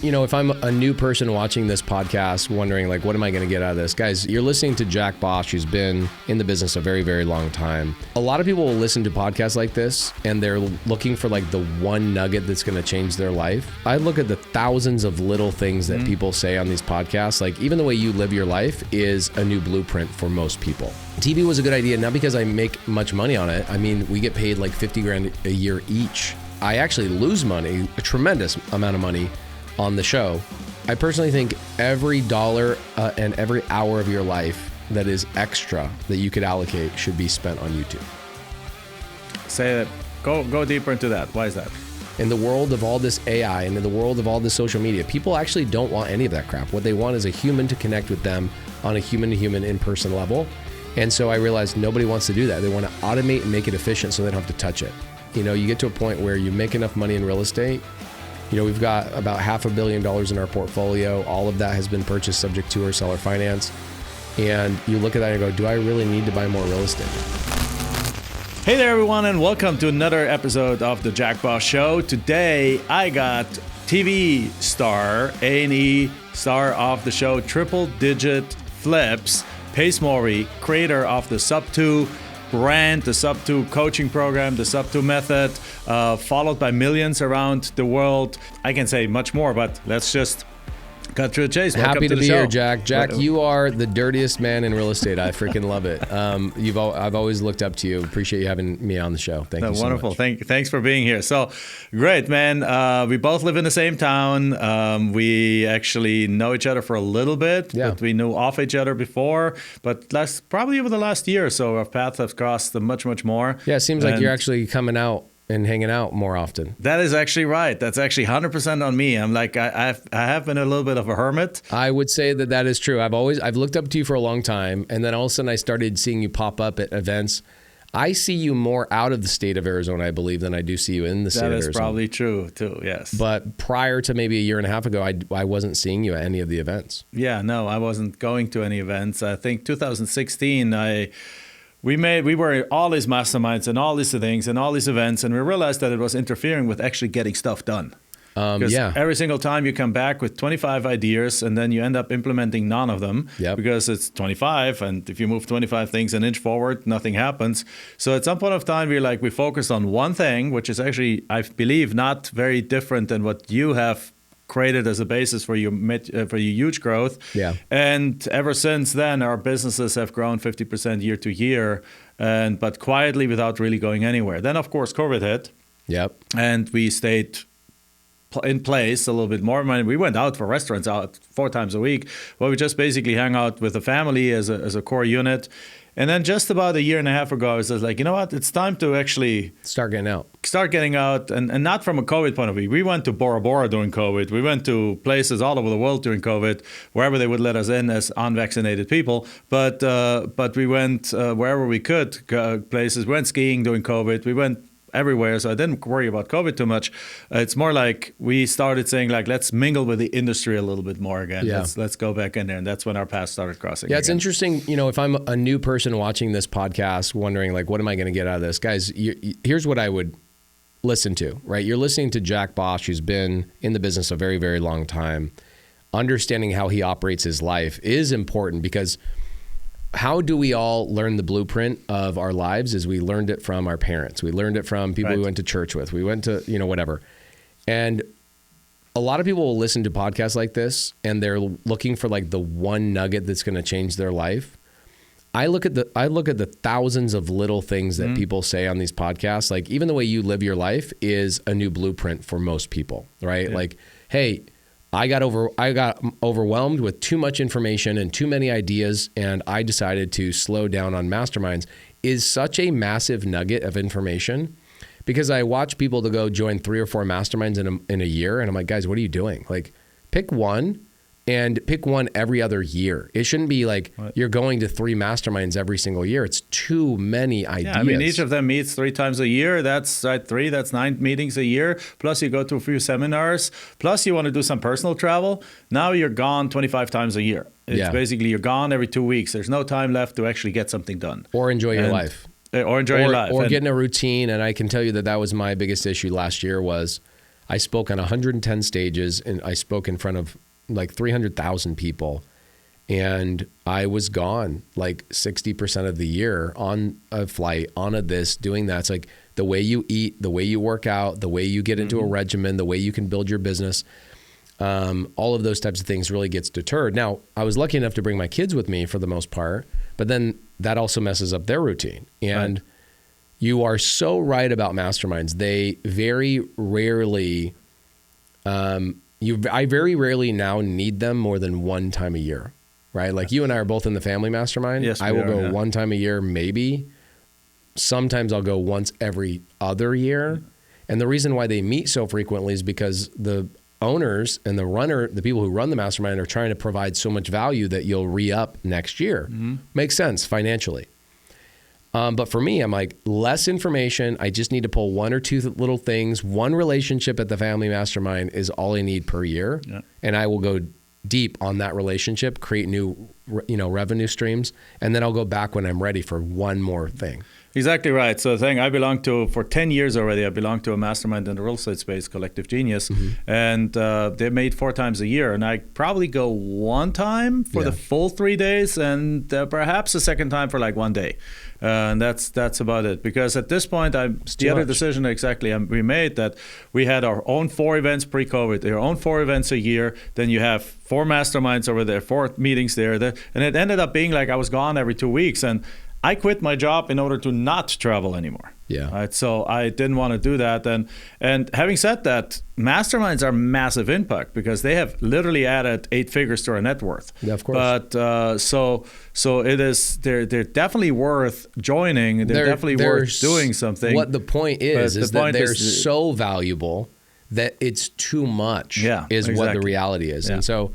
You know, if I'm a new person watching this podcast wondering, like, what am I going to get out of this? Guys, you're listening to Jack Bosch, who's been in the business a very, very long time. A lot of people will listen to podcasts like this, and they're looking for, like, the one nugget that's going to change their life. I look at the thousands of little things that people say on these podcasts. Like, even the way you live your life is a new blueprint for most people. TV was a good idea, not because I make much money on it. I mean, we get paid like 50 grand a year each. I actually lose money, a tremendous amount of money, on the show. I personally think every dollar and every hour of your life that is extra that you could allocate should be spent on YouTube. Say that. Go deeper into that. Why is that? In the world of all this AI and in the world of all this social media, people actually don't want any of that crap. What they want is a human to connect with them on a human-to-human in-person level. And so I realized nobody wants to do that. They want to automate and make it efficient so they don't have to touch it. You know, you get to a point where you make enough money in real estate. You know, we've got about $500 million in our portfolio. All of that has been purchased subject to or seller finance. And you look at that and go, do I really need to buy more real estate? Hey there, everyone, and welcome to another episode of the Jack Bosch Show. Today, I got TV star, A&E star of the show, triple-digit flips, Pace Morby, creator of the Subto brand, the Subto coaching program, the Subto method, followed by millions around the world. I can say much more, but let's just cut through the chase. Welcome Happy to the be show. here, Jack. Jack, you are the dirtiest man in real estate. I freaking love it. I've always looked up to you. Appreciate you having me on the show. Thank you so wonderful. much. Thanks for being here. So great, man. We both live in the same town. We actually know each other for a little bit, but we knew of each other before. But probably over the last year or so, our paths have crossed much, much more. Yeah, it seems like you're actually coming out and hanging out more often. That is actually right. That's actually 100% on me. I'm like, I have been a little bit of a hermit. I would say that is true. I've looked up to you for a long time, and then all of a sudden I started seeing you pop up at events. I see you more out of the state of Arizona, I believe, than I do see you in the state of Arizona. That is probably true too, yes. But prior to maybe a year and a half ago, I wasn't seeing you at any of the events. Yeah, no, I wasn't going to any events. I think 2016, we were all these masterminds and all these things and all these events, and we realized that it was interfering with actually getting stuff done. Because every single time you come back with 25 ideas and then you end up implementing none of them because it's 25, and if you move 25 things an inch forward, nothing happens. So at some point of time, we focused on one thing, which is actually, I believe, not very different than what you have created as a basis for your huge growth. Yeah. And ever since then, our businesses have grown 50% year to year, but quietly without really going anywhere. Then, of course, COVID hit. Yep. And we stayed in place a little bit more. We went out for restaurants 4 times a week, where we just basically hang out with the family as a core unit. And then just about a year and a half ago, I was just like, you know what? It's time to actually start getting out. And not from a COVID point of view. We went to Bora Bora during COVID. We went to places all over the world during COVID, wherever they would let us in as unvaccinated people. But we went wherever we could, places. We went skiing during COVID. We went everywhere, so I didn't worry about COVID too much. It's more like we started saying, like, let's mingle with the industry a little bit more again. Yeah. Let's go back in there, and that's when our paths started crossing. Yeah, it's interesting. You know, if I'm a new person watching this podcast wondering, like, what am I going to get out of this? Guys, here's what I would listen to, right? You're listening to Jack Bosch, who's been in the business a very, very long time. Understanding how he operates his life is important, because how do we all learn the blueprint of our lives? Is we learned it from our parents. We learned it from people we went to church with. We went to, whatever. And a lot of people will listen to podcasts like this, and they're looking for, like, the one nugget that's going to change their life. I look at the thousands of little things that people say on these podcasts. Like, even the way you live your life is a new blueprint for most people, right? Yeah. Like, hey, I got overwhelmed with too much information and too many ideas, and I decided to slow down on masterminds is such a massive nugget of information, because I watch people to go join 3 or 4 masterminds in a year, and I'm like, guys, what are you doing? Like, pick one. And pick one every other year. It shouldn't be like you're going to 3 masterminds every single year. It's too many ideas. Yeah, I mean, each of them meets 3 times a year. That's 3, that's 9 meetings a year. Plus you go to a few seminars. Plus you want to do some personal travel. Now you're gone 25 times a year. It's basically you're gone every 2 weeks. There's no time left to actually get something done. Or enjoy your life. Or enjoy your life. Or get in a routine. And I can tell you that was my biggest issue last year was I spoke on 110 stages, and I spoke in front of like 300,000 people. And I was gone like 60% of the year on a flight, on a this, doing that. It's like the way you eat, the way you work out, the way you get into a regimen, the way you can build your business. All of those types of things really gets deterred. Now, I was lucky enough to bring my kids with me for the most part, but then that also messes up their routine. And you are so right about masterminds. They very rarely, I very rarely now need them more than one time a year. Right? Like you and I are both in the family mastermind. Yes, I will go one time a year, maybe. Sometimes I'll go once every other year. And the reason why they meet so frequently is because the owners and the people who run the mastermind are trying to provide so much value that you'll re-up next year. Makes sense financially. But for me, I'm like, less information. I just need to pull one or two little things. One relationship at the family mastermind is all I need per year. Yeah. And I will go deep on that relationship, create new, revenue streams, and then I'll go back when I'm ready for one more thing. Exactly right. So the thing I belong to for 10 years already, I belong to a mastermind in the real estate space, Collective Genius, and they meet 4 times a year. And I probably go one time for the full 3 days, and perhaps a second time for like 1 day. And that's about it. Because at this point, the other decision we made that we had our own 4 events pre-COVID, our own 4 events a year. Then you have 4 masterminds over there, 4 meetings there. And it ended up being like I was gone every 2 weeks. And I quit my job in order to not travel anymore. Yeah. Right. So I didn't want to do that. And having said that, masterminds are massive impact because they have literally added 8 figures to our net worth. Yeah, of course. But so it is. They're definitely worth joining. They're definitely worth doing something. What the point is that they're so valuable that it's too much. Yeah, is what the reality is. Yeah. And so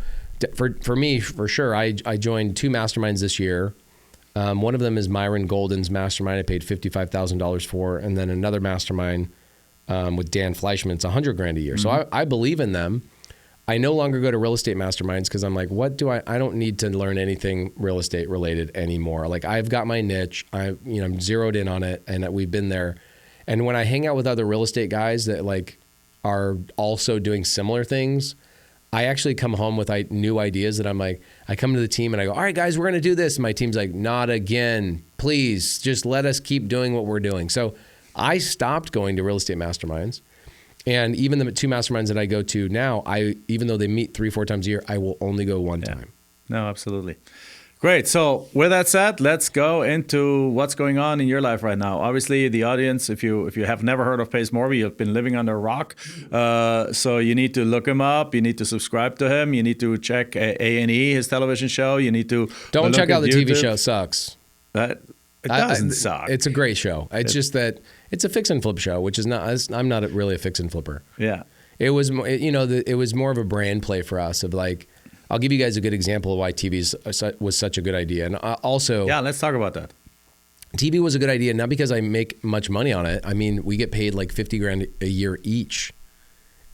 for me, for sure, I joined 2 masterminds this year. One of them is Myron Golden's mastermind. I paid $55,000 for, and then another mastermind with Dan Fleischman. It's $100,000 a year. So I believe in them. I no longer go to real estate masterminds because I'm like, I don't need to learn anything real estate related anymore. Like I've got my niche. I'm zeroed in on it, and we've been there. And when I hang out with other real estate guys that like are also doing similar things, I actually come home with new ideas that I'm like, I come to the team and I go, all right, guys, we're going to do this. And my team's like, not again. Please just let us keep doing what we're doing. So I stopped going to real estate masterminds. And even the 2 masterminds that I go to now, even though they meet 3-4 times a year, I will only go one time. No, absolutely. Great. So with that said, let's go into what's going on in your life right now. Obviously, the audience, if you have never heard of Pace Morby, you've been living under a rock. So you need to look him up. You need to subscribe to him. You need to check A&E, his television show. You need to don't check out the YouTube. TV show. Sucks. It doesn't suck. It's a great show. It's just that it's a fix and flip show, which is not. I'm not really a fix and flipper. Yeah. It was it was more of a brand play for us of like. I'll give you guys a good example of why TV was such a good idea. And also... Yeah, let's talk about that. TV was a good idea, not because I make much money on it. I mean, we get paid like $50,000 a year each.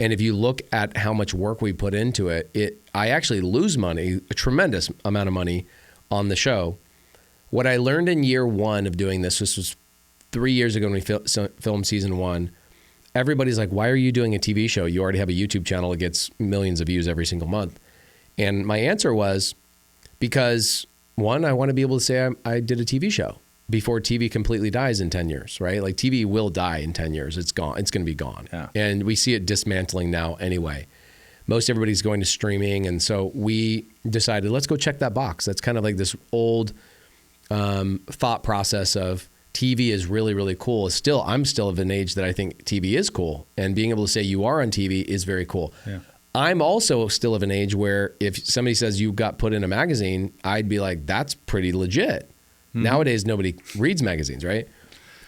And if you look at how much work we put into it, I actually lose money, a tremendous amount of money on the show. What I learned in year 1 of doing this was 3 years ago when we filmed season 1. Everybody's like, why are you doing a TV show? You already have a YouTube channel that gets millions of views every single month. And my answer was because, 1, I want to be able to say I did a TV show before TV completely dies in 10 years, right? Like TV will die in 10 years. It's gone. It's going to be gone. Yeah. And we see it dismantling now anyway. Most everybody's going to streaming. And so we decided, let's go check that box. That's kind of like this old thought process of TV is really, really cool. I'm still of an age that I think TV is cool. And being able to say you are on TV is very cool. Yeah. I'm also still of an age where if somebody says you got put in a magazine, I'd be like, that's pretty legit. Nowadays, nobody reads magazines, right?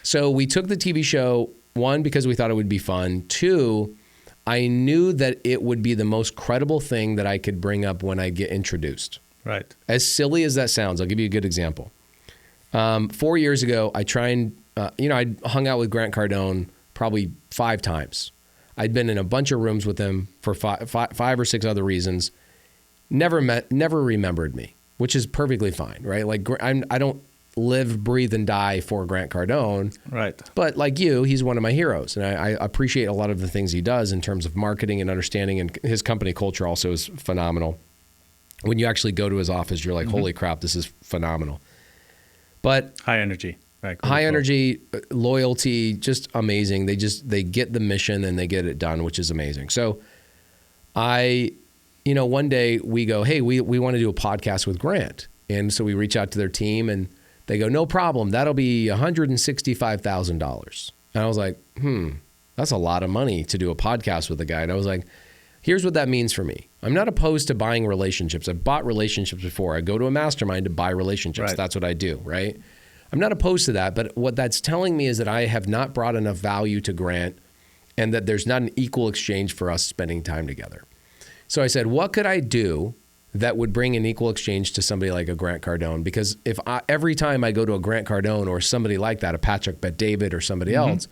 So we took the TV show, 1, because we thought it would be fun. 2, I knew that it would be the most credible thing that I could bring up when I get introduced. Right. As silly as that sounds, I'll give you a good example. 4 years ago, I hung out with Grant Cardone probably 5 times. I'd been in a bunch of rooms with him for 5 or 6 other reasons. Never remembered me, which is perfectly fine, right? Like live, breathe, and die for Grant Cardone. Right. But like you, he's one of my heroes. And I appreciate a lot of the things he does in terms of marketing and understanding. And his company culture also is phenomenal. When you actually go to his office, you're like, holy crap, this is phenomenal. But high energy. Right. High energy, loyalty, just amazing. They get the mission and they get it done, which is amazing. So one day we go, hey, we want to do a podcast with Grant. And so we reach out to their team and they go, no problem. That'll be $165,000. And I was like, that's a lot of money to do a podcast with a guy. And I was like, here's what that means for me. I'm not opposed to buying relationships. I've bought relationships before. I go to a mastermind to buy relationships. Right. That's what I do, right? I'm not opposed to that, but what that's telling me is that I have not brought enough value to Grant and that there's not an equal exchange for us spending time together. So I said, what could I do that would bring an equal exchange to somebody like a Grant Cardone? Because every time I go to a Grant Cardone or somebody like that, a Patrick Bet-David or somebody else,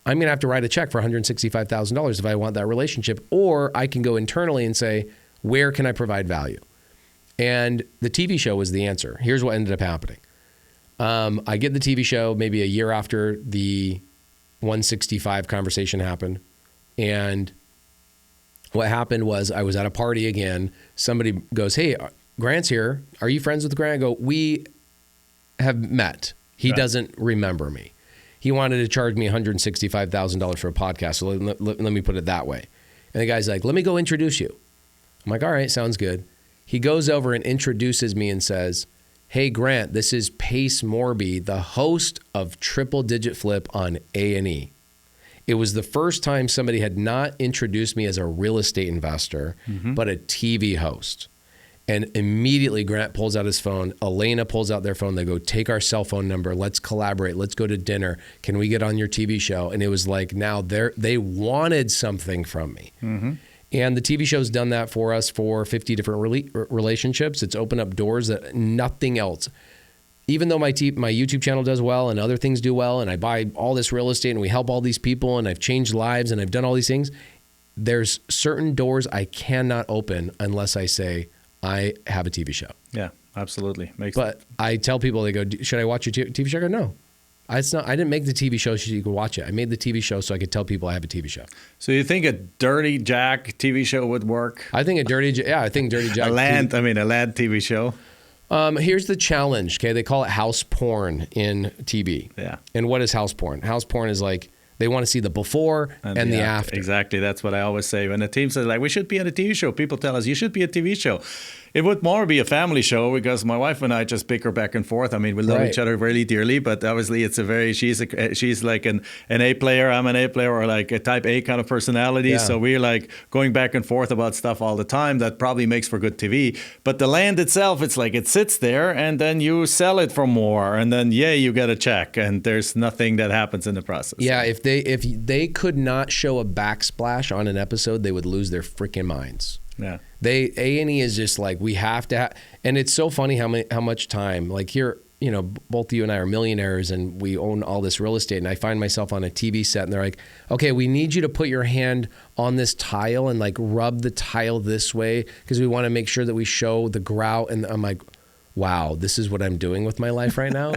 I'm going to have to write a check for $165,000 if I want that relationship, or I can go internally and say, where can I provide value? And the TV show was the answer. Here's what ended up happening. I get the TV show maybe a year after the 165 conversation happened. And what happened was I was at a party again. Somebody goes, hey, Grant's here. Are you friends with Grant? I go, we have met. He doesn't remember me. He wanted to charge me $165,000 for a podcast. So let me put it that way. And the guy's like, let me go introduce you. I'm like, all right, sounds good. He goes over and introduces me and says, hey, Grant, this is Pace Morby, the host of Triple Digit Flip on A&E. It was the first time somebody had not introduced me as a real estate investor, but a TV host. And immediately Grant pulls out his phone. Elena pulls out their phone. They go, take our cell phone number. Let's collaborate. Let's go to dinner. Can we get on your TV show? And it was like, now they wanted something from me. And the TV show's done that for us for 50 different relationships. It's opened up doors that nothing else. Even though my YouTube channel does well and other things do well, and I buy all this real estate and we help all these people and I've changed lives and I've done all these things, there's certain doors I cannot open unless I say, I have a TV show. Yeah, absolutely. But I tell people, they go, should I watch your TV show? I go, no. I didn't make the TV show so you could watch it. I made the TV show so I could tell people I have a TV show. So you think a Dirty Jack TV show would work? I think Dirty Jack. a land TV show. Here's the challenge. Okay, they call it house porn in TV. Yeah. And what is house porn? House porn is like they want to see the before and the after. Exactly. That's what I always say. When the team says, like, we should be on a TV show, people tell us, you should be a TV show. It would more be a family show because my wife and I just bicker back and forth. I mean, we love each other really dearly, but obviously it's she's like an A player, I'm an A player, or like a type A kind of personality. Yeah. So we're like going back and forth about stuff all the time. That probably makes for good TV. But the land itself, it's like it sits there and then you sell it for more and then, you get a check and there's nothing that happens in the process. Yeah, if they could not show a backsplash on an episode, they would lose their freaking minds. Yeah. A&E is just like, we have to and it's so funny how much time, like here, both you and I are millionaires and we own all this real estate, and I find myself on a TV set and they're like, okay, we need you to put your hand on this tile and like rub the tile this way because we want to make sure that we show the grout. And I'm like, wow, this is what I'm doing with my life right now.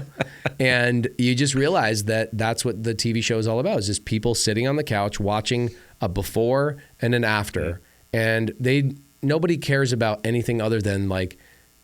And you just realize that that's what the TV show is all about, is just people sitting on the couch watching a before and an after. And nobody cares about anything other than like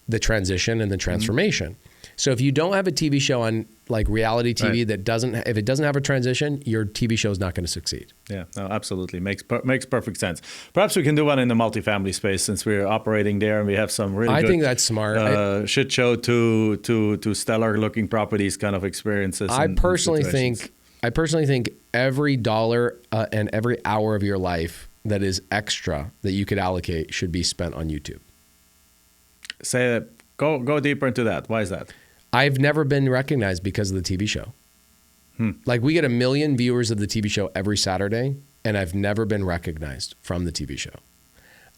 the transition and the transformation. So if you don't have a TV show on like reality TV if it doesn't have a transition, your TV show is not going to succeed. Yeah, no, absolutely. Makes perfect sense. Perhaps we can do one in the multifamily space since we're operating there and we have some really good, I think that's smart. Shit show to stellar looking properties kind of experiences. I personally think every dollar and every hour of your life that is extra that you could allocate should be spent on YouTube. Say that. Go deeper into that. Why is that? I've never been recognized because of the TV show. Like we get 1 million viewers of the TV show every Saturday, and I've never been recognized from the TV show.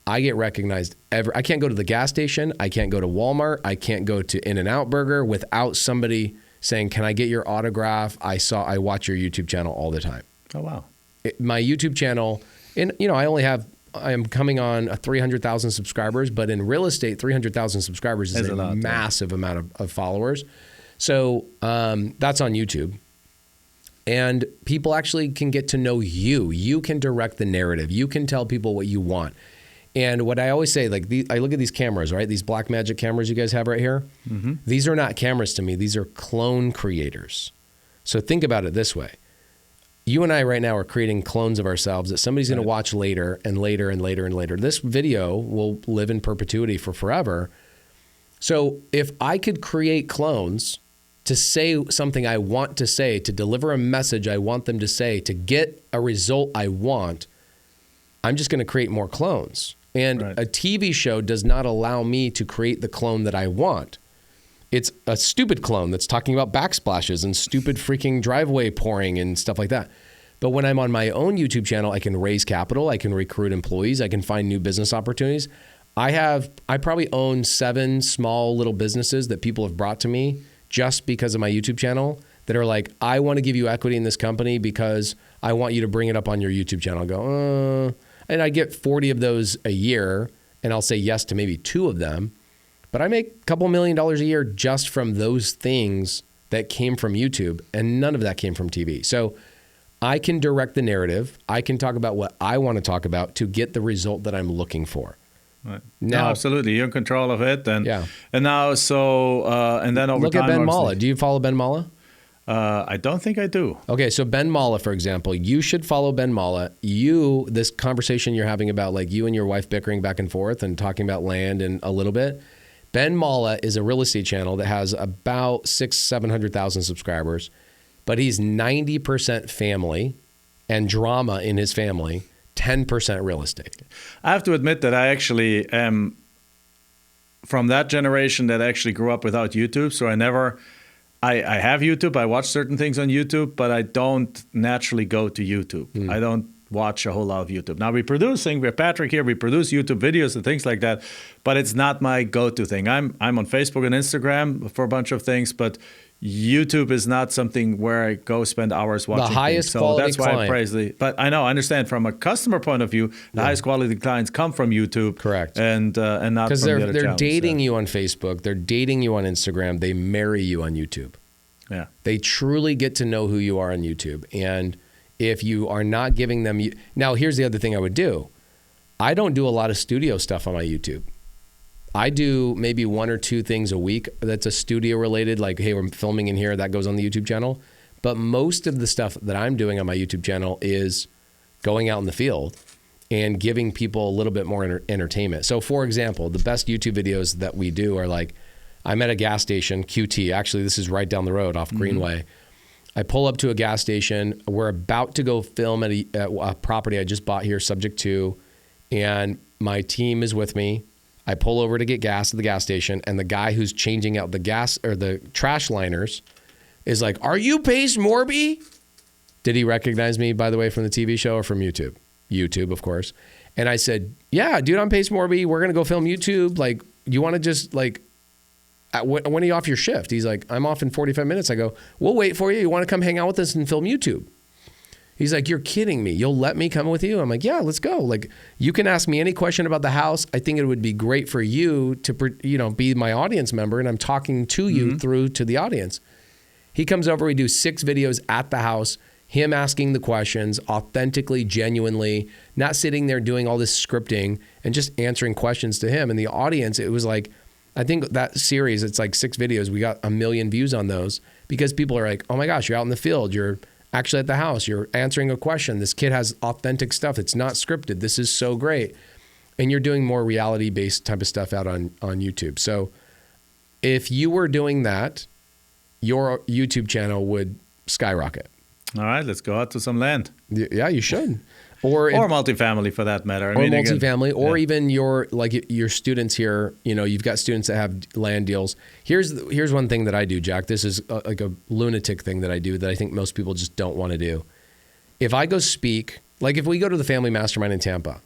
I get recognized I can't go to the gas station. I can't go to Walmart. I can't go to In-N-Out Burger without somebody saying, can I get your autograph? I watch your YouTube channel all the time. Oh, wow. My YouTube channel, and I am coming on 300,000 subscribers, but in real estate, 300,000 subscribers is a massive amount of followers. So that's on YouTube. And people actually can get to know you. You can direct the narrative. You can tell people what you want. And what I always say, like I look at these cameras, right? These Blackmagic cameras you guys have right here. Mm-hmm. These are not cameras to me. These are clone creators. So think about it this way. You and I right now are creating clones of ourselves that somebody's going to watch later and later and later and later. This video will live in perpetuity for forever. So if I could create clones to say something I want to say, to deliver a message I want them to say, to get a result I want, I'm just going to create more clones. And a TV show does not allow me to create the clone that I want. It's a stupid clone that's talking about backsplashes and stupid freaking driveway pouring and stuff like that. But when I'm on my own YouTube channel, I can raise capital, I can recruit employees, I can find new business opportunities. I probably own 7 small little businesses that people have brought to me just because of my YouTube channel that are like, I want to give you equity in this company because I want you to bring it up on your YouTube channel. I go, and I get 40 of those a year, and I'll say yes to maybe 2 of them. But I make a couple $1 million a year just from those things that came from YouTube, and none of that came from TV. So I can direct the narrative. I can talk about what I want to talk about to get the result that I'm looking for. Right. Now, absolutely, you're in control of it, and now and then over look time, at Ben Mala. Do you follow Ben Mala? I don't think I do. Okay, so Ben Mala, for example, you should follow Ben Mala. This conversation you're having about like you and your wife bickering back and forth and talking about land and a little bit. Ben Mala is a real estate channel that has about 600,000-700,000 subscribers, but he's 90% family and drama in his family. 10% real estate. I have to admit that I actually am from that generation that actually grew up without YouTube. So I have YouTube. I watch certain things on YouTube, but I don't naturally go to YouTube. I don't watch a whole lot of YouTube. Now we have Patrick here, we produce YouTube videos and things like that, but it's not my go-to thing. I'm on Facebook and Instagram for a bunch of things, but YouTube is not something where I go spend hours watching the highest things. quality that's why client. I praise but I understand from a customer point of view, the highest quality clients come from YouTube. Correct. And not from the other channels. Because they're dating you on Facebook, they're dating you on Instagram, they marry you on YouTube. Yeah. They truly get to know who you are on YouTube. And if you are not giving them... Now, here's the other thing I would do. I don't do a lot of studio stuff on my YouTube. I do maybe 1 or 2 things a week that's a studio related, like, hey, we're filming in here, that goes on the YouTube channel. But most of the stuff that I'm doing on my YouTube channel is going out in the field and giving people a little bit more entertainment. So for example, the best YouTube videos that we do are like, I'm at a gas station, QT, actually this is right down the road off Greenway. I pull up to a gas station. We're about to go film at a property I just bought here, subject to, and my team is with me. I pull over to get gas at the gas station, and the guy who's changing out the gas or the trash liners is like, "Are you Pace Morby?" Did he recognize me, by the way, from the TV show or from YouTube? YouTube, of course. And I said, "Yeah, dude, I'm Pace Morby. We're gonna go film YouTube. Like, you want to just like, when are you off your shift?" He's like, "I'm off in 45 minutes." I go, "We'll wait for you. You want to come hang out with us and film YouTube?" He's like, "You're kidding me. You'll let me come with you?" I'm like, "Yeah, let's go. Like, you can ask me any question about the house. I think it would be great for you to, be my audience member, and I'm talking to you through to the audience." He comes over. We do 6 videos at the house, him asking the questions authentically, genuinely, not sitting there doing all this scripting and just answering questions to him. And the audience, it was like, I think that series, it's like 6 videos. We got 1 million views on those because people are like, "Oh my gosh, you're out in the field. You're actually at the house. You're answering a question. This kid has authentic stuff. It's not scripted. This is so great." And you're doing more reality-based type of stuff out on YouTube. So if you were doing that, your YouTube channel would skyrocket. All right, let's go out to some land. Yeah, you should. Or multifamily for that matter. Multifamily, or even your students here. You've got students that have land deals. Here's one thing that I do, Jack. This is like a lunatic thing that I do that I think most people just don't want to do. If I go speak, like if we go to the Family Mastermind in Tampa,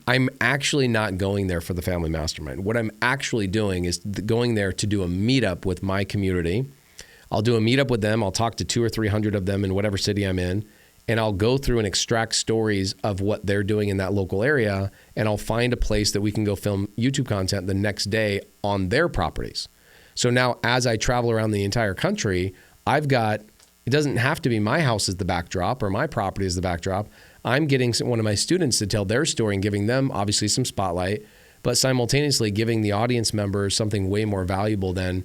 I'm actually not going there for the Family Mastermind. What I'm actually doing is going there to do a meetup with my community. I'll do a meetup with them. I'll talk to 200 or 300 of them in whatever city I'm in. And I'll go through and extract stories of what they're doing in that local area. And I'll find a place that we can go film YouTube content the next day on their properties. So now as I travel around the entire country, it doesn't have to be my house as the backdrop or my property as the backdrop. I'm getting one of my students to tell their story and giving them obviously some spotlight, but simultaneously giving the audience members something way more valuable than,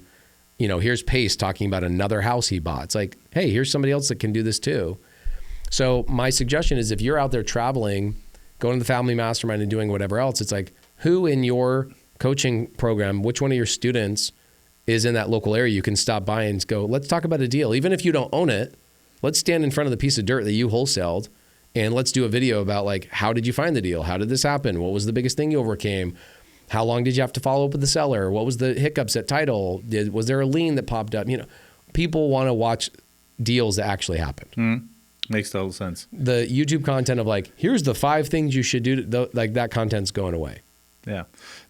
here's Pace talking about another house he bought. It's like, hey, here's somebody else that can do this too. So my suggestion is if you're out there traveling, going to the family mastermind and doing whatever else, it's like, who in your coaching program, which one of your students is in that local area you can stop by and go, let's talk about a deal. Even if you don't own it, let's stand in front of the piece of dirt that you wholesaled and let's do a video about like, how did you find the deal? How did this happen? What was the biggest thing you overcame? How long did you have to follow up with the seller? What was the hiccups at title? Was there a lien that popped up? People want to watch deals that actually happened. Makes total sense. The YouTube content of like, here's the 5 things you should do, like that content's going away. Yeah,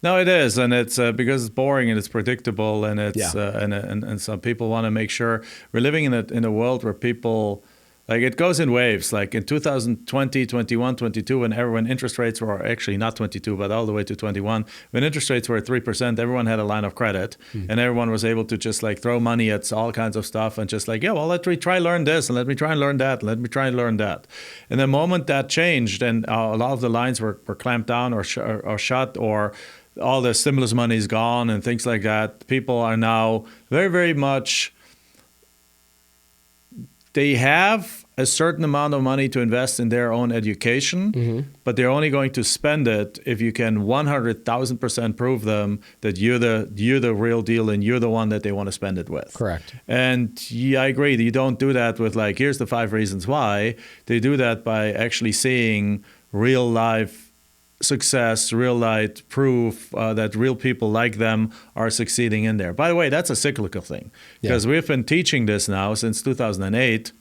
no, it is, and it's because it's boring and it's predictable, and it's and some people want to make sure we're living in a world where people, like, it goes in waves. Like in 2020, 21, 22, when interest rates were actually not 22, but all the way to 21, when interest rates were at 3%, everyone had a line of credit, and everyone was able to just like throw money at all kinds of stuff and just like, let me try learn this, and let me try and learn that, and let me try and learn that. And the moment that changed, and a lot of the lines were clamped down or shut, or all the stimulus money is gone and things like that, people are now very, very much, they have a certain amount of money to invest in their own education, but they're only going to spend it if you can 100,000% prove them that you're the real deal and you're the one that they want to spend it with. Correct. And I agree. You don't do that with like, here's the 5 reasons why. They do that by actually seeing real life success, real life proof that real people like them are succeeding in there. By the way, that's a cyclical thing, because we've been teaching this now since 2008,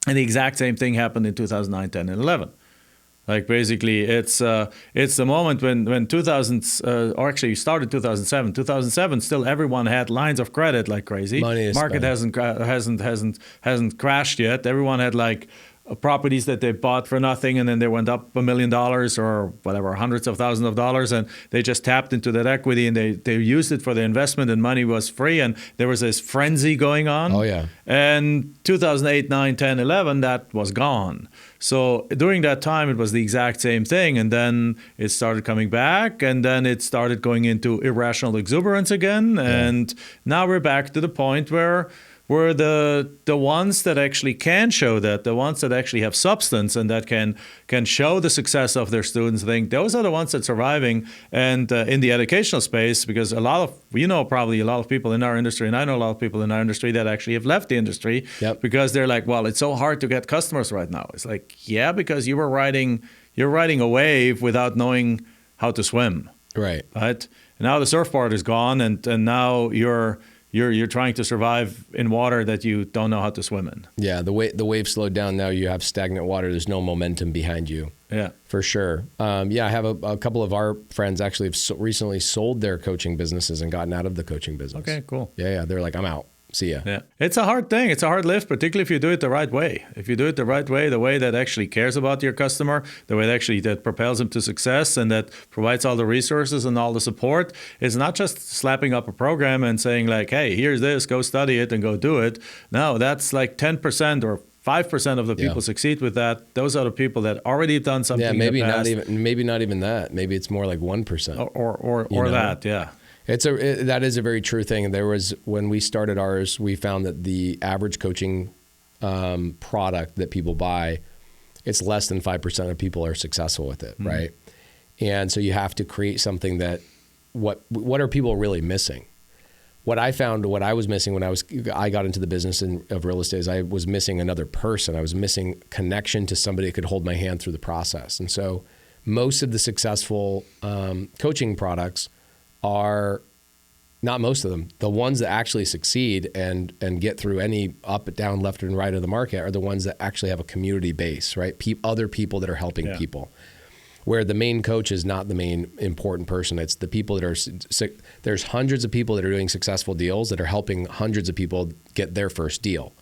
and the exact same thing happened in 2009, 10, and 11. Like basically, it's the moment when 2000, or actually you started 2007. 2007, still everyone had lines of credit like crazy. Market hasn't crashed yet. Everyone had like properties that they bought for nothing, and then they went up $1 million or whatever, hundreds of thousands of dollars, and they just tapped into that equity and they used it for the investment, and money was free, and there was this frenzy going on. Oh yeah. And 2008, 9, 10, 11, that was gone. So during that time, it was the exact same thing, and then it started coming back, and then it started going into irrational exuberance again, and now we're back to the point where the ones that actually can show that, the ones that actually have substance and that can show the success of their students, I think those are the ones that are surviving. And in the educational space, because probably a lot of people in our industry, and I know a lot of people in our industry that actually have left the industry because they're like, well, it's so hard to get customers right now. It's like, yeah, because you're riding a wave without knowing how to swim. Right. And now the surfboard is gone, and now you're trying to survive in water that you don't know how to swim in. Yeah, the wave slowed down. Now you have stagnant water. There's no momentum behind you. Yeah, for sure. I have a couple of our friends actually have recently sold their coaching businesses and gotten out of the coaching business. Okay, cool. Yeah. They're like, I'm out. See ya. Yeah, it's a hard thing. It's a hard lift, particularly if you do it the right way. If you do it the right way, the way that actually cares about your customer, the way that propels them to success and that provides all the resources and all the support, it's not just slapping up a program and saying like, hey, here's this, go study it and go do it. No, that's like 10% or 5% of the people succeed with that. Those are the people that already done something. Yeah, maybe not even that. Maybe it's more like 1%. Or that, yeah. That is a very true thing. When we started ours, we found that the average coaching product that people buy, it's less than 5% of people are successful with it, right? And so you have to create something that, what are people really missing? What I found, what I was missing when I got into the business of real estate is I was missing another person. I was missing connection to somebody that could hold my hand through the process. And so most of the successful coaching products are, not most of them, the ones that actually succeed and get through any up, down, left, and right of the market are the ones that actually have a community base, right? Other people that are helping people. Where the main coach is not the main important person. It's the people that are, there's hundreds of people that are doing successful deals that are helping hundreds of people get their first deal,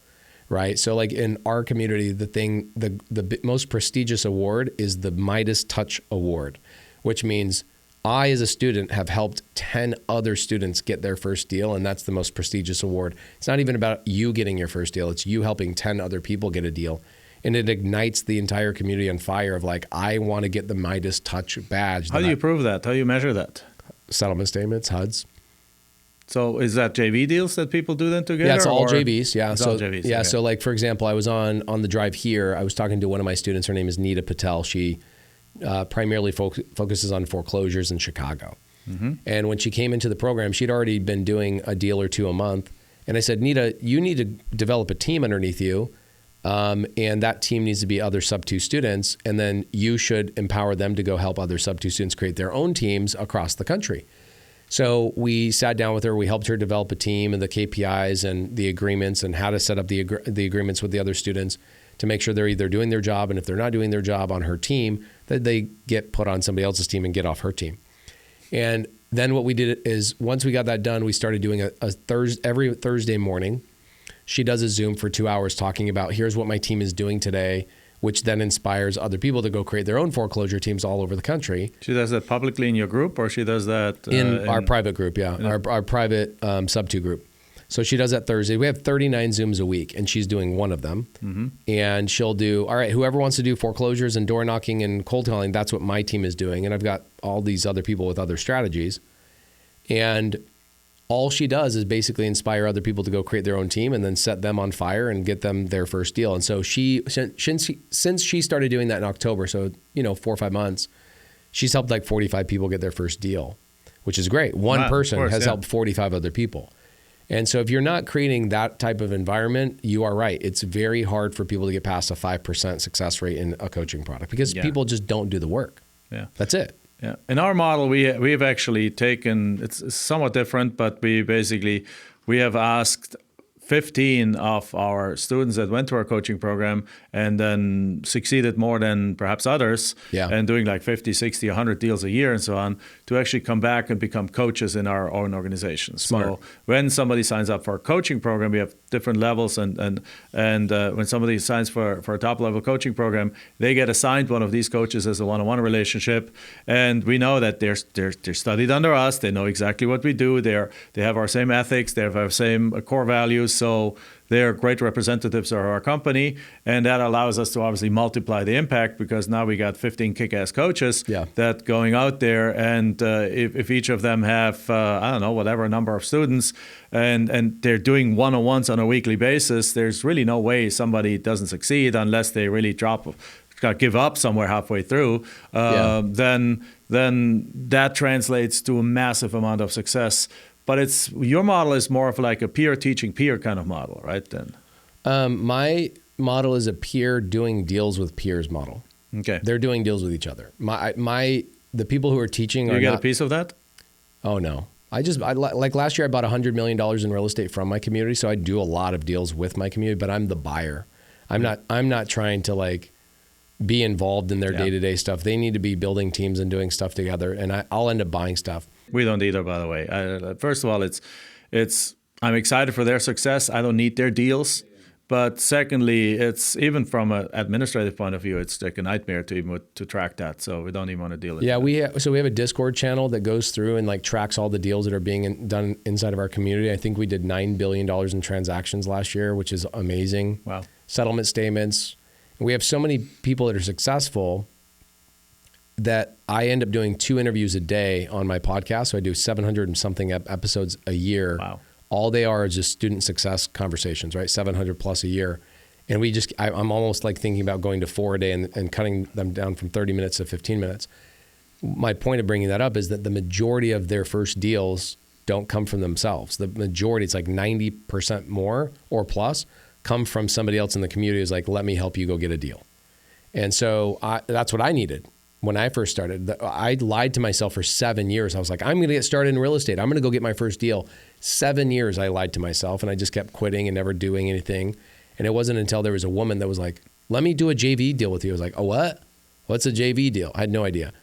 right? So like in our community, the most prestigious award is the Midas Touch Award, which means I, as a student, have helped 10 other students get their first deal, and that's the most prestigious award. It's not even about you getting your first deal. It's you helping 10 other people get a deal. And it ignites the entire community on fire of like, I want to get the Midas Touch badge. How do you prove that? How do you measure that? Settlement statements, HUDs. So is that JV deals that people do then together? Yeah, it's all JVs. Yeah, it's so all JVs. Yeah, okay. so like for example, I was on the drive here. I was talking to one of my students. Her name is Nita Patel. She primarily focuses on foreclosures in Chicago. Mm-hmm. And when she came into the program, she'd already been doing a deal or two a month. And I said, Nita, you need to develop a team underneath you. And that team needs to be other Subto students. And then you should empower them to go help other Subto students create their own teams across the country. So we sat down with her. We helped her develop a team and the KPIs and the agreements and how to set up the agreements with the other students to make sure they're either doing their job, and if they're not doing their job on her team, that they get put on somebody else's team and get off her team. And then what we did is once we got that done, we started doing every Thursday morning. She does a Zoom for 2 hours talking about here's what my team is doing today, which then inspires other people to go create their own foreclosure teams all over the country. She does that publicly in your group, or she does that in our private group? Yeah, our private Subto group. So she does that Thursday. We have 39 Zooms a week, and she's doing one of them. Mm-hmm. And she'll do, all right, whoever wants to do foreclosures and door knocking and cold calling, that's what my team is doing. And I've got all these other people with other strategies. And all she does is basically inspire other people to go create their own team and then set them on fire and get them their first deal. And so since she started doing that in October, so 4 or 5 months, she's helped like 45 people get their first deal, which is great. One person has helped 45 other people. And so if you're not creating that type of environment, you are right. It's very hard for people to get past a 5% success rate in a coaching product because people just don't do the work. Yeah, that's it. Yeah. In our model, we have actually taken, it's somewhat different, but we have asked 15 of our students that went to our coaching program and then succeeded more than perhaps others and doing like 50, 60, 100 deals a year and so on to actually come back and become coaches in our own organizations. Smart. So when somebody signs up for a coaching program, we have different levels and when somebody signs for a top level coaching program, they get assigned one of these coaches as a one-on-one relationship. And we know that they're studied under us. They know exactly what we do. They have our same ethics. They have our same core values. So they're great representatives of our company, and that allows us to obviously multiply the impact because now we got 15 kick-ass coaches that going out there, and if each of them have, whatever number of students, and they're doing one-on-ones on a weekly basis, there's really no way somebody doesn't succeed unless they really give up somewhere halfway through. Then that translates to a massive amount of success. But your model is more of like a peer teaching peer kind of model, right? Then, my model is a peer doing deals with peers model. Okay, they're doing deals with each other. The people who are teaching you get a piece of that? Oh no, like last year I bought $100 million in real estate from my community, so I do a lot of deals with my community. But I'm the buyer. I'm not trying to like be involved in their day-to-day stuff. They need to be building teams and doing stuff together, and I'll end up buying stuff. We don't either, by the way. First of all, I'm excited for their success. I don't need their deals. But secondly, it's even from an administrative point of view, it's like a nightmare to track that. So we don't even want to deal with it. Yeah, we have a Discord channel that goes through and like tracks all the deals that are being done inside of our community. I think we did $9 billion in transactions last year, which is amazing. Wow. Settlement statements. We have so many people that are successful that I end up doing 2 interviews a day on my podcast. So I do 700 and something episodes a year. Wow. All they are is just student success conversations, right? 700 plus a year. And I'm almost like thinking about going to 4 a day and cutting them down from 30 minutes to 15 minutes. My point of bringing that up is that the majority of their first deals don't come from themselves. The majority, it's like 90% more or plus, come from somebody else in the community who's like, let me help you go get a deal. And so that's what I needed. When I first started, I lied to myself for 7 years. I was like, I'm going to get started in real estate. I'm going to go get my first deal. 7 years I lied to myself, and I just kept quitting and never doing anything. And it wasn't until there was a woman that was like, let me do a JV deal with you. I was like, oh, what? What's a JV deal? I had no idea.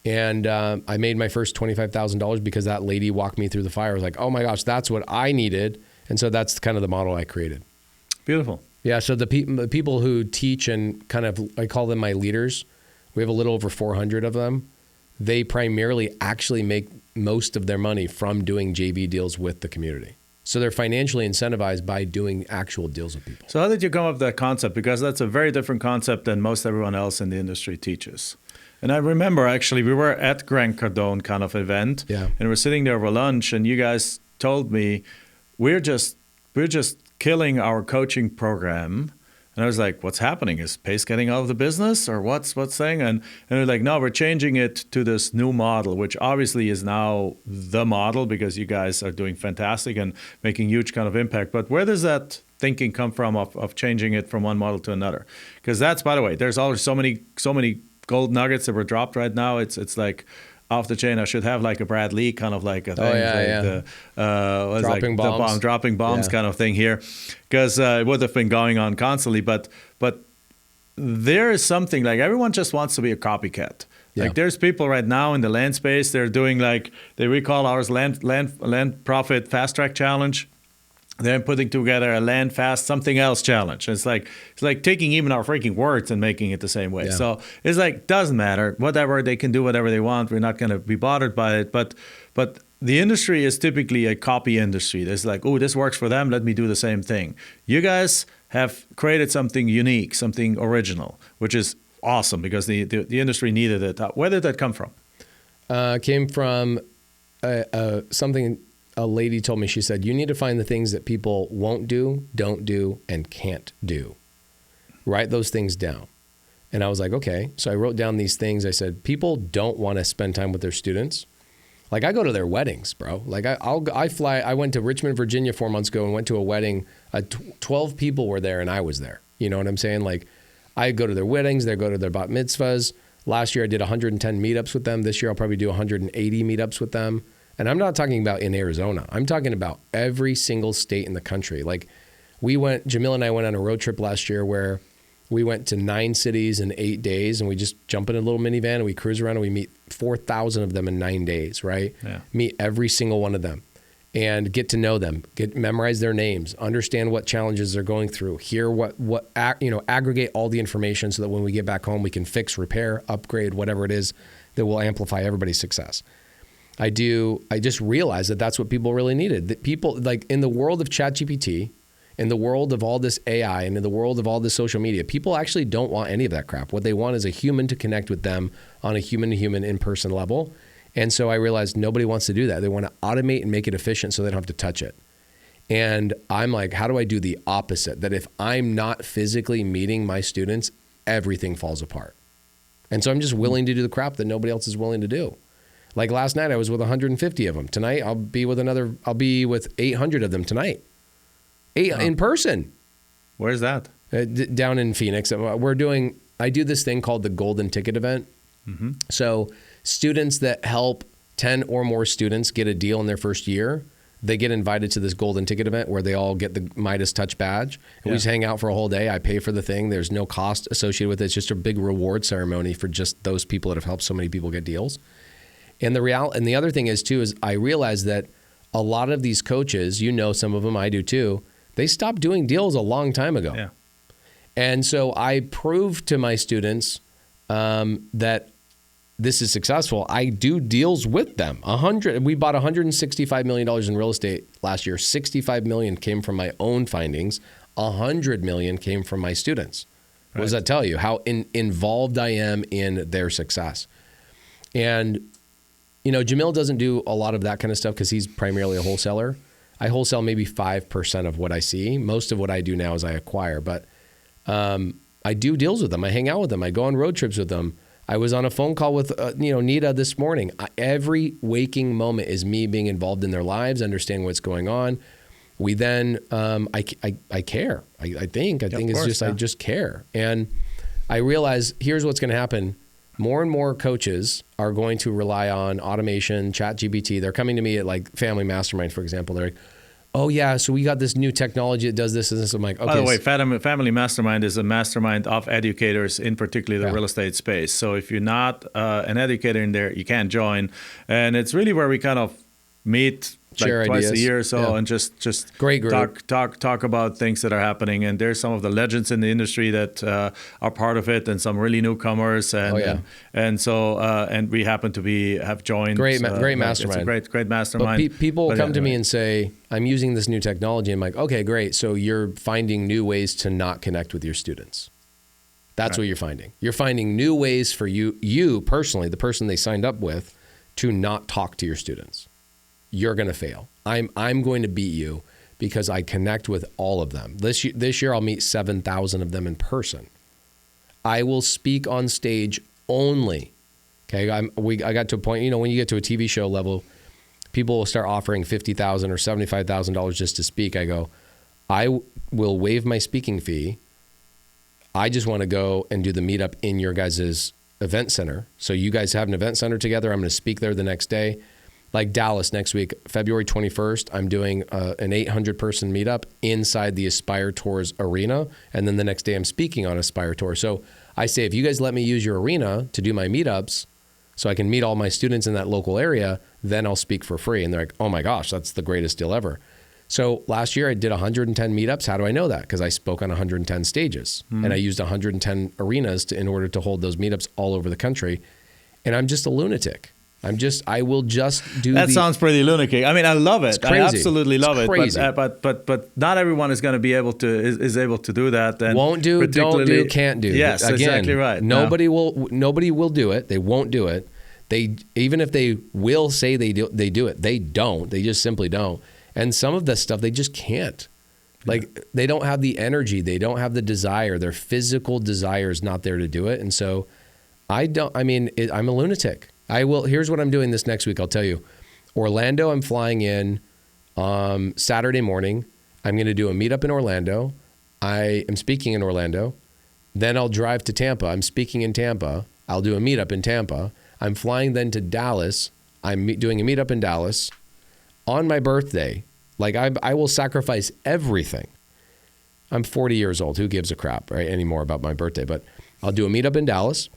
And I made my first $25,000 because that lady walked me through the fire. I was like, oh my gosh, that's what I needed. And so that's kind of the model I created. Beautiful. Yeah, so the people who teach and kind of, I call them my leaders. We have a little over 400 of them. they primarily actually make most of their money from doing JV deals with the community. So they're financially incentivized by doing actual deals with people. So how did you come up with that concept? Because that's a very different concept than most everyone else in the industry teaches. And I remember actually we were at Grant Cardone kind of event, and we're sitting there over lunch, and you guys told me we're just killing our coaching program. And I was like, what's happening? Is Pace getting out of the business, or what's saying? And they're like, no, we're changing it to this new model, which obviously is now the model because you guys are doing fantastic and making huge kind of impact. But where does that thinking come from of changing it from one model to another? Because that's, by the way, there's always so many gold nuggets that were dropped right now. It's like off the chain. I should have like a Brad Lee kind of like a thing, dropping bombs kind of thing here, because it would have been going on constantly. But there is something like everyone just wants to be a copycat. Like there's people right now in the land space. They're doing like we call ours land profit fast track challenge. They're putting together a land fast something else challenge. It's like taking even our freaking words and making it the same way. So it's like, doesn't matter, whatever, they can do whatever they want. We're not going to be bothered by it. But the industry is typically a copy industry. There's like, oh, this works for them, let me do the same thing. You guys have created something unique, something original, which is awesome because the industry needed it. Where did that come from? Came from something a lady told me. She said, you need to find the things that people won't do, don't do, and can't do. Write those things down. And I was like, okay. So I wrote down these things. I said, people don't want to spend time with their students. Like I go to their weddings, bro. Like I fly. I went to Richmond, Virginia 4 months ago and went to a wedding. 12 people were there and I was there. You know what I'm saying? Like I go to their weddings. They go to their bat mitzvahs. Last year I did 110 meetups with them. This year I'll probably do 180 meetups with them. And I'm not talking about in Arizona. I'm talking about every single state in the country. Like Jamil and I went on a road trip last year where we went to 9 cities in 8 days, and we just jump in a little minivan and we cruise around and we meet 4,000 of them in 9 days, right? Yeah. Meet every single one of them and get to know them, memorize their names, understand what challenges they're going through, hear aggregate all the information so that when we get back home, we can fix, repair, upgrade, whatever it is that will amplify everybody's success. I just realized that that's what people really needed. That people, like in the world of ChatGPT, in the world of all this AI, and in the world of all this social media, people actually don't want any of that crap. What they want is a human to connect with them on a human-to-human in-person level. And so I realized nobody wants to do that. They want to automate and make it efficient so they don't have to touch it. And I'm like, how do I do the opposite? That if I'm not physically meeting my students, everything falls apart. And so I'm just willing to do the crap that nobody else is willing to do. Like last night, I was with 150 of them. Tonight, I'll be with 800 of them tonight. In person. Where's that? Down in Phoenix. I do this thing called the Golden Ticket event. Mm-hmm. So students that help 10 or more students get a deal in their first year, they get invited to this Golden Ticket event where they all get the Midas Touch badge. And we just hang out for a whole day. I pay for the thing. There's no cost associated with it. It's just a big reward ceremony for just those people that have helped so many people get deals. And the other thing is I realized that a lot of these coaches, some of them, I do too, they stopped doing deals a long time ago. Yeah. And so I proved to my students that this is successful. I do deals with them. We bought $165 million in real estate last year. $65 million came from my own findings. $100 million came from my students. Right. What does that tell you? How involved I am in their success. And Jamil doesn't do a lot of that kind of stuff because he's primarily a wholesaler. I wholesale maybe 5% of what I see. Most of what I do now is I acquire, but I do deals with them. I hang out with them. I go on road trips with them. I was on a phone call with Nita this morning. Every waking moment is me being involved in their lives, understanding what's going on. We then I care. I think it's just I just care, and I realize here's what's going to happen. More and more coaches are going to rely on automation, ChatGPT. They're coming to me at like Family Mastermind, for example. They're like, oh yeah, so we got this new technology that does this and this. I'm like, okay. By the way, Family Mastermind is a mastermind of educators, in particular the real estate space. So if you're not an educator in there, you can't join. And it's really where we kind of meet Share like twice a ideas. year or so, Yeah. and just Great group. talk about things that are happening. And there's some of the legends in the industry that are part of it, and some really newcomers. And and we happen to have joined. Great It's mastermind. a great mastermind. But people But come to me anyway. and say, I'm using this new technology. I'm like, okay, great. So you're finding new ways to not connect with your students. That's what you're finding. You're finding new ways for you personally, the person they signed up with, to not talk to your students. You're going to fail. I'm going to beat you because I connect with all of them. This year I'll meet 7,000 of them in person. I will speak on stage only. Okay, I got to a point, when you get to a TV show level, people will start offering $50,000 or $75,000 just to speak. I go, I will waive my speaking fee. I just want to go and do the meetup in your guys' event center. So you guys have an event center together. I'm going to speak there the next day. Like Dallas next week, February 21st, I'm doing an 800-person meetup inside the Aspire Tours arena. And then the next day I'm speaking on Aspire Tour. So I say, if you guys let me use your arena to do my meetups so I can meet all my students in that local area, then I'll speak for free. And they're like, oh my gosh, that's the greatest deal ever. So last year I did 110 meetups. How do I know that? Because I spoke on 110 stages and I used 110 arenas in order to hold those meetups all over the country. And I'm just a lunatic. I will just do that. Sounds pretty lunatic. I mean, I love it. I absolutely love it. Crazy. But not everyone is going to be able to is able to do that. And won't do, don't do, can't do. Yes, again, exactly right. Nobody will do it. They won't do it. Even if they will say they do it. They don't. They just simply don't. And some of this stuff they just can't. Like they don't have the energy. They don't have the desire. Their physical desire is not there to do it. And so I'm a lunatic. Here's what I'm doing this next week. I'll tell you. Orlando, I'm flying in Saturday morning. I'm going to do a meetup in Orlando. I am speaking in Orlando. Then I'll drive to Tampa. I'm speaking in Tampa. I'll do a meetup in Tampa. I'm flying then to Dallas. I'm doing a meetup in Dallas on my birthday. Like I will sacrifice everything. I'm 40 years old. Who gives a crap, right, anymore about my birthday? But I'll do a meetup in Dallas.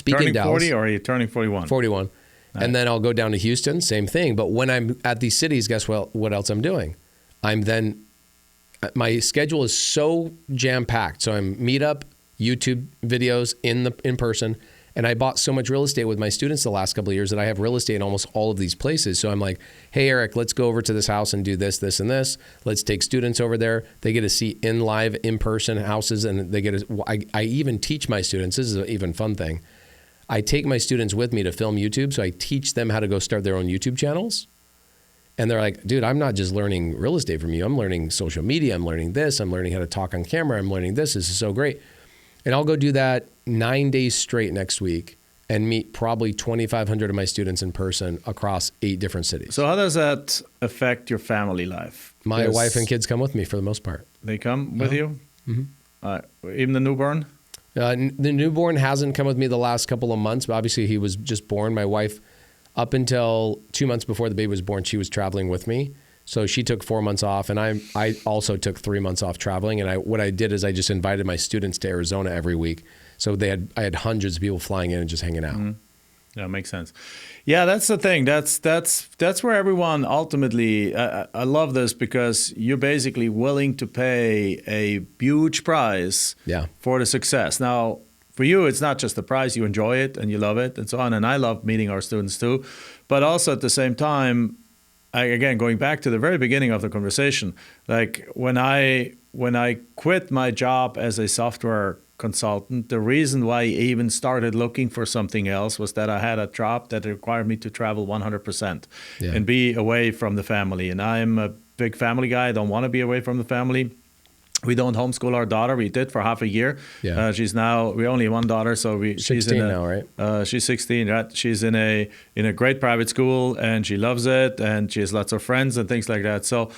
Turning 40 or are you turning 41? 41. Nice. And then I'll go down to Houston, same thing. But when I'm at these cities, guess what else I'm doing? My schedule is so jam-packed. So I'm meetup, YouTube videos in person. And I bought so much real estate with my students the last couple of years that I have real estate in almost all of these places. So I'm like, hey, Eric, let's go over to this house and do this, this, and this. Let's take students over there. They get to see in-person houses. And I even teach my students, this is an even fun thing. I take my students with me to film YouTube. So I teach them how to go start their own YouTube channels. And they're like, dude, I'm not just learning real estate from you. I'm learning social media. I'm learning this. I'm learning how to talk on camera. I'm learning this. This is so great. And I'll go do that 9 days straight next week and meet probably 2,500 of my students in person across 8 different cities. So how does that affect your family life? My wife and kids come with me for the most part. They come with you? Mm-hmm. Even the newborn? The newborn hasn't come with me the last couple of months, but obviously he was just born. My wife, up until 2 months before the baby was born, she was traveling with me. So she took 4 months off, and I also took 3 months off traveling. And what I did is I just invited my students to Arizona every week. So I had hundreds of people flying in and just hanging out. Mm-hmm. Yeah, makes sense. Yeah, that's the thing. That's where everyone ultimately. I love this because you're basically willing to pay a huge price for the success. Now, for you, it's not just the price. You enjoy it and you love it and so on. And I love meeting our students too. But also at the same time, again, going back to the very beginning of the conversation, like when I quit my job as a software consultant, the reason why I even started looking for something else was that I had a job that required me to travel 100% and be away from the family. And I'm a big family guy. I don't want to be away from the family. We don't homeschool our daughter. We did for half a year. Yeah. She's now, we only have one daughter, so she's 16 now, right? She's 16, right? She's in a great private school and she loves it and she has lots of friends and things like that. So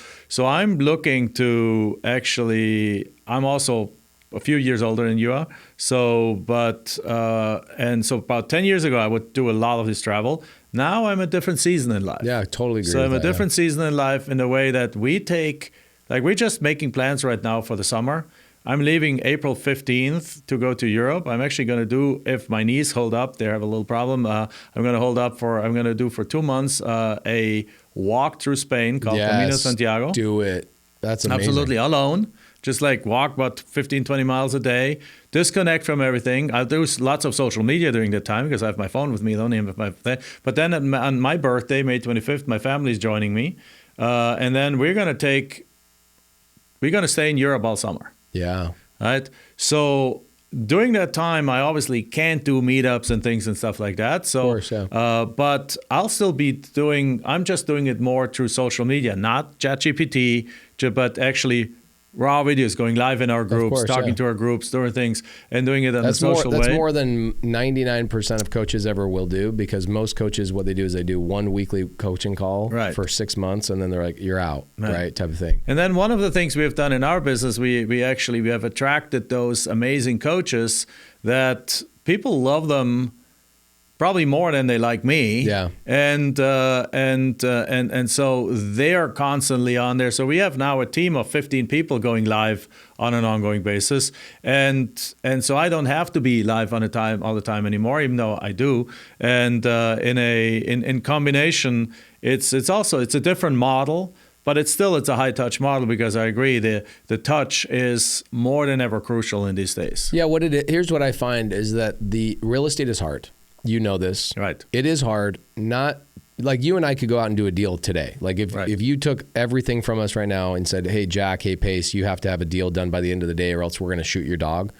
I'm looking to actually, I'm also a few years older than you are. So about 10 years ago, I would do a lot of this travel. Now I'm a different season in life. Yeah, I totally agree. So I'm a different season in life in the way that we're just making plans right now for the summer. I'm leaving April 15th to go to Europe. I'm actually going to do, if my knees hold up, they have a little problem. I'm going to do for 2 months a walk through Spain called Camino Santiago. Do it. That's amazing. Absolutely alone. Just like walk about 15, 20 miles a day, disconnect from everything. I'll do lots of social media during that time because I have my phone with me. But then on my birthday, May 25th, my family's joining me. And then we're going to stay in Europe all summer. Yeah. Right. So during that time, I obviously can't do meetups and things and stuff like that. So, of course, yeah. But I'll still be I'm just doing it more through social media, not ChatGPT, but actually raw videos, going live in our groups, talking to our groups, doing things, and doing it in a social way. That's more than 99% of coaches ever will do, because most coaches, what they do is they do one weekly coaching call for 6 months, and then they're like, you're out, right, type of thing. And then one of the things we have done in our business, we have attracted those amazing coaches that people love them probably more than they like me. Yeah. And so they're constantly on there. So we have now a team of 15 people going live on an ongoing basis. And so I don't have to be live all the time anymore, even though I do. And in combination, it's a different model. But it's a high touch model, because I agree the touch is more than ever crucial in these days. Yeah, here's what I find is that the real estate is hard. You know this. Right. It is hard. Not like you and I could go out and do a deal today. Like if you took everything from us right now and said, hey, Jack, hey, Pace, you have to have a deal done by the end of the day or else we're going to shoot your dog.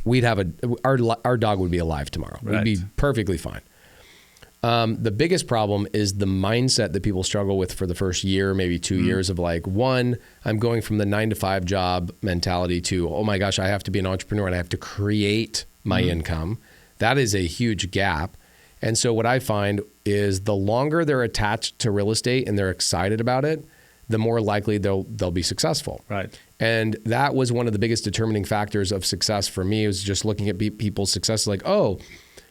We'd have our dog would be alive tomorrow. Right. We'd be perfectly fine. The biggest problem is the mindset that people struggle with for the first year, maybe 2 years of like, one, I'm going from the 9-to-5 job mentality to, oh my gosh, I have to be an entrepreneur and I have to create my income. That is a huge gap. And so what I find is the longer they're attached to real estate and they're excited about it, the more likely they'll be successful. Right. And that was one of the biggest determining factors of success for me, was just looking at people's success. Like, oh,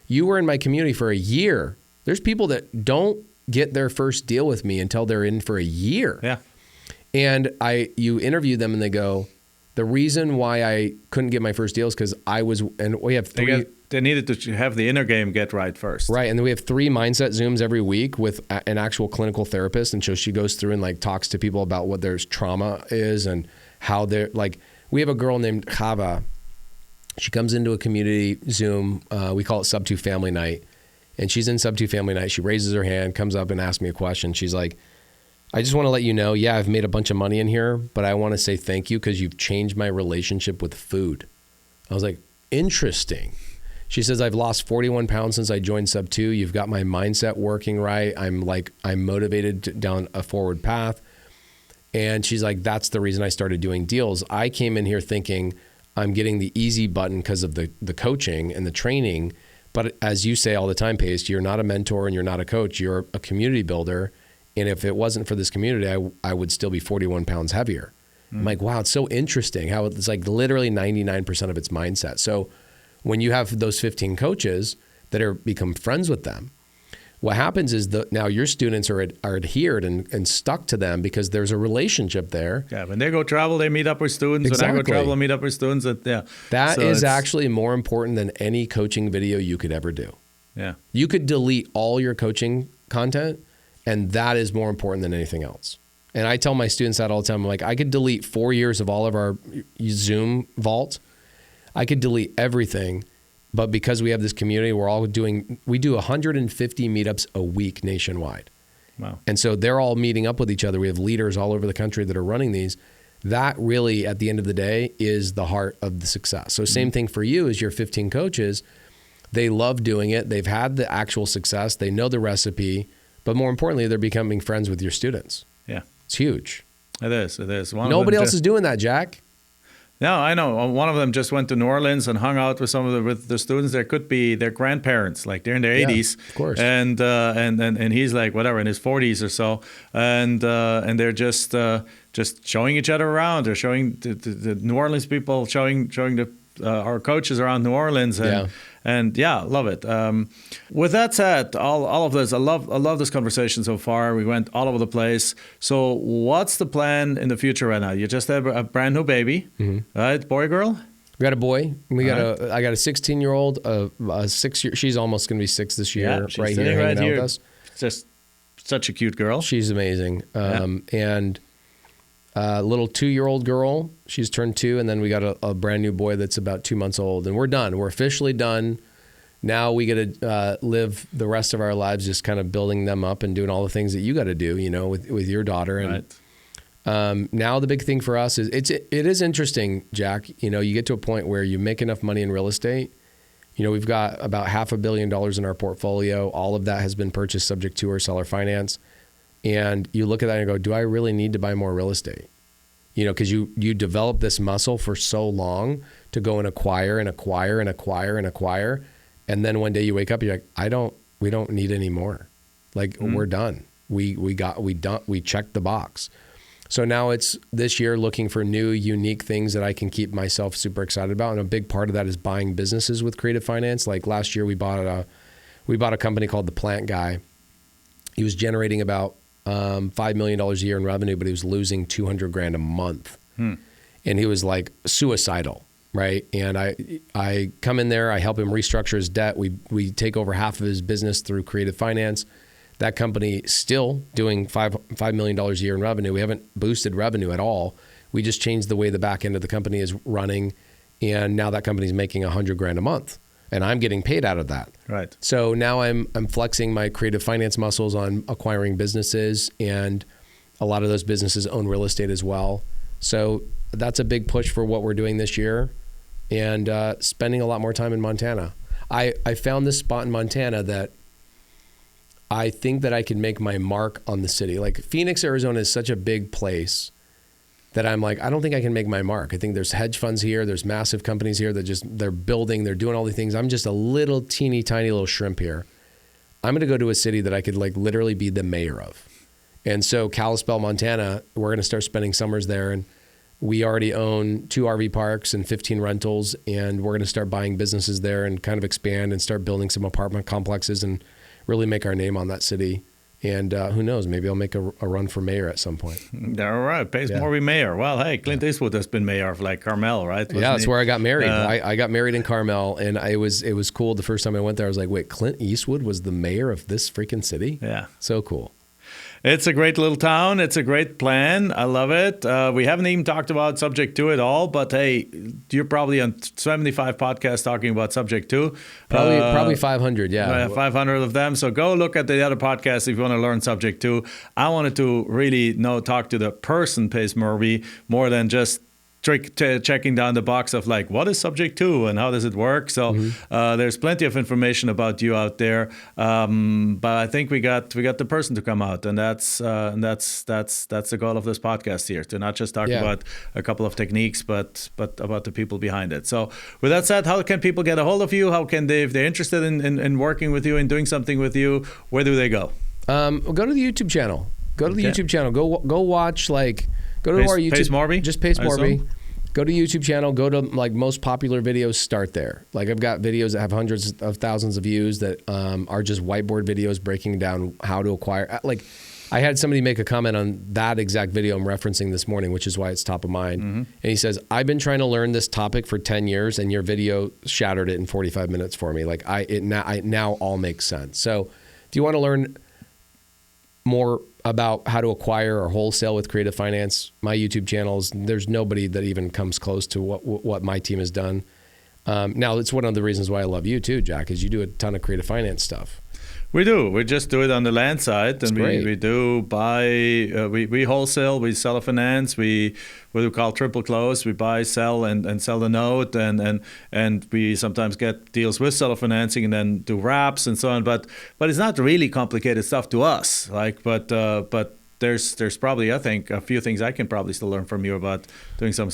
you were in my community for a year. There's people that don't get their first deal with me until they're in for a year. Yeah. And you interview them and they go, the reason why I couldn't get my first deal is because we have three. They needed to have the inner game get right first. Right. And then we have 3 mindset Zooms every week with an actual clinical therapist. And so she goes through and like talks to people about what their trauma is and how they're like, we have a girl named Chava. She comes into a community Zoom. We call it Subto Family Night. And she's in Subto Family Night. She raises her hand, comes up and asks me a question. She's like, I just want to let you know, yeah, I've made a bunch of money in here, but I want to say thank you because you've changed my relationship with food. I was like, interesting. She says, I've lost 41 pounds since I joined Subto. You've got my mindset working right. I'm motivated down a forward path. And she's like, that's the reason I started doing deals. I came in here thinking I'm getting the easy button because of the coaching and the training. But as you say all the time, Pace, you're not a mentor and you're not a coach. You're a community builder. And if it wasn't for this community, I would still be 41 pounds heavier. I'm like, wow, it's so interesting how it's like literally 99% of its mindset. So when you have those 15 coaches that become friends with them, what happens is now your students are adhered and stuck to them because there's a relationship there. Yeah, when they go travel, they meet up with students. Exactly. When I go travel, I meet up with students. That is actually more important than any coaching video you could ever do. Yeah. You could delete all your coaching content, and that is more important than anything else. And I tell my students that all the time. I'm like, I could delete 4 years of all of our Zoom vault. I could delete everything, but because we have this community, we do 150 meetups a week nationwide. Wow. And so they're all meeting up with each other. We have leaders all over the country that are running these. That really, at the end of the day, is the heart of the success. So same thing for you as your 15 coaches. They love doing it. They've had the actual success. They know the recipe, but more importantly, they're becoming friends with your students. Yeah. It's huge. It is. Nobody else is doing that, Jack. No, I know. One of them just went to New Orleans and hung out with with the students. There could be their grandparents, like they're in their 80s, of course. And he's like whatever in his 40s or so, and they're just showing each other around. They're showing the New Orleans people showing our coaches around New Orleans, and And yeah, love it. With that said, all of this, I love this conversation so far. We went all over the place. So what's the plan in the future right now? You just have a brand new baby, right? Boy, girl? We got a boy. I got a 16-year-old, a 6-year. She's almost going to be 6 this year. Yeah, right here, hanging out with us. Just such a cute girl. She's amazing. And a little 2-year-old girl. She's turned 2, and then we got a brand new boy that's about 2 months old. And we're done. We're officially done. Now we get to live the rest of our lives just kind of building them up and doing all the things that you got to do, with your daughter. And now the big thing for us is it is interesting, Jack. You get to a point where you make enough money in real estate. We've got about $500 million in our portfolio. All of that has been purchased subject to or seller finance. And you look at that and go, do I really need to buy more real estate? Because you develop this muscle for so long to go and acquire and acquire and acquire and acquire. And then one day you wake up, you're like, we don't need any more. Like, we're done. We checked the box. So now it's this year looking for new, unique things that I can keep myself super excited about. And a big part of that is buying businesses with creative finance. Like last year, we bought a company called The Plant Guy. He was generating about $5 million a year in revenue, but he was losing $200,000 a month. And he was like suicidal, right? And I come in there, I help him restructure his debt. We take over half of his business through creative finance. That company still doing $5 million a year in revenue. We haven't boosted revenue at all. We just changed the way the back end of the company is running, and now that company's making $100,000 a month, and I'm getting paid out of that. Right. So now I'm flexing my creative finance muscles on acquiring businesses, and a lot of those businesses own real estate as well. So that's a big push for what we're doing this year, and spending a lot more time in Montana. I found this spot in Montana that I think that I can make my mark on the city. Like Phoenix, Arizona is such a big place that I'm like, I don't think I can make my mark. I think there's hedge funds here. There's massive companies here that they're building, they're doing all these things. I'm just a little teeny tiny little shrimp here. I'm going to go to a city that I could like literally be the mayor of. And so Kalispell, Montana, we're going to start spending summers there. And we already own 2 RV parks and 15 rentals. And we're going to start buying businesses there and kind of expand and start building some apartment complexes and really make our name on that city. And who knows, maybe I'll make a run for mayor at some point. All right, Pace Morby mayor. Well, hey, Clint Eastwood has been mayor of like Carmel, right? Yeah, that's where I got married. I got married in Carmel, and it was cool. The first time I went there, I was like, wait, Clint Eastwood was the mayor of this freaking city? Yeah. So cool. It's a great little town. It's a great plan. I love it. We haven't even talked about Subject 2 at all, but hey, you're probably on 75 podcasts talking about Subject 2. Probably 500, yeah. 500 of them. So go look at the other podcasts if you want to learn Subject 2. I wanted to really talk to the person, Pace Morby, more than just checking down the box of like, what is Subject 2 and how does it work? So there's plenty of information about you out there, but I think we got the person to come out, and that's the goal of this podcast here, to not just talk about a couple of techniques, but about the people behind it. So with that said, how can people get a hold of you? How can they, if they're interested in working with you and doing something with you, where do they go? Go to the YouTube channel. Go to the YouTube channel. Go watch Go to our YouTube. Pace Morby? Just Pace Morby. Go to YouTube channel. Go to like most popular videos. Start there. Like I've got videos that have hundreds of thousands of views that are just whiteboard videos breaking down how to acquire. Like I had somebody make a comment on that exact video I'm referencing this morning, which is why it's top of mind. And he says, I've been trying to learn this topic for 10 years and your video shattered it in 45 minutes for me. Like it now all makes sense. So if you want to learn more about how to acquire or wholesale with creative finance, my YouTube channels, there's nobody that even comes close to what my team has done. Now, it's one of the reasons why I love you too, Jack, is you do a ton of creative finance stuff. We do. We just do it on the land side, and we do buy. We wholesale. We seller finance. We what we call triple close. We buy, sell, and sell the note, and we sometimes get deals with seller financing, and then do wraps and so on. But it's not really complicated stuff to us. But there's probably, I think, a few things I can probably still learn from you about doing some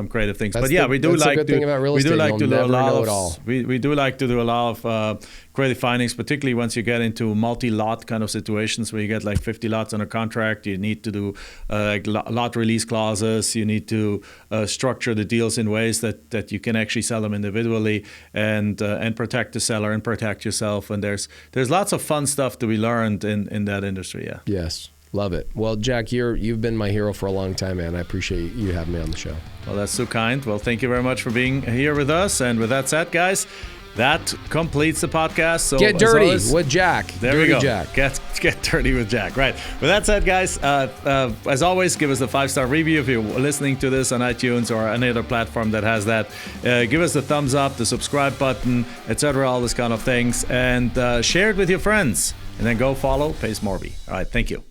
creative things. But yeah, we do like to do a lot of we do like to do a lot of creative findings, particularly once you get into multi-lot kind of situations where you get like 50 lots on a contract. You need to do like lot release clauses. You need to structure the deals in ways that you can actually sell them individually and protect the seller and protect yourself. And there's lots of fun stuff to be learned in that industry. Yeah. Yes. Love it. Well, Jack, you've been my hero for a long time, man. I appreciate you having me on the show. Well, that's so kind. Well, thank you very much for being here with us. And with that said, guys, that completes the podcast. So get dirty with Jack. There we go. Jack. Get dirty with Jack. Right. With that said, guys, as always, give us a 5-star review if you're listening to this on iTunes or any other platform that has that. Give us a thumbs up, the subscribe button, etc., all this kind of things, and share it with your friends. And then go follow Pace Morby. All right. Thank you.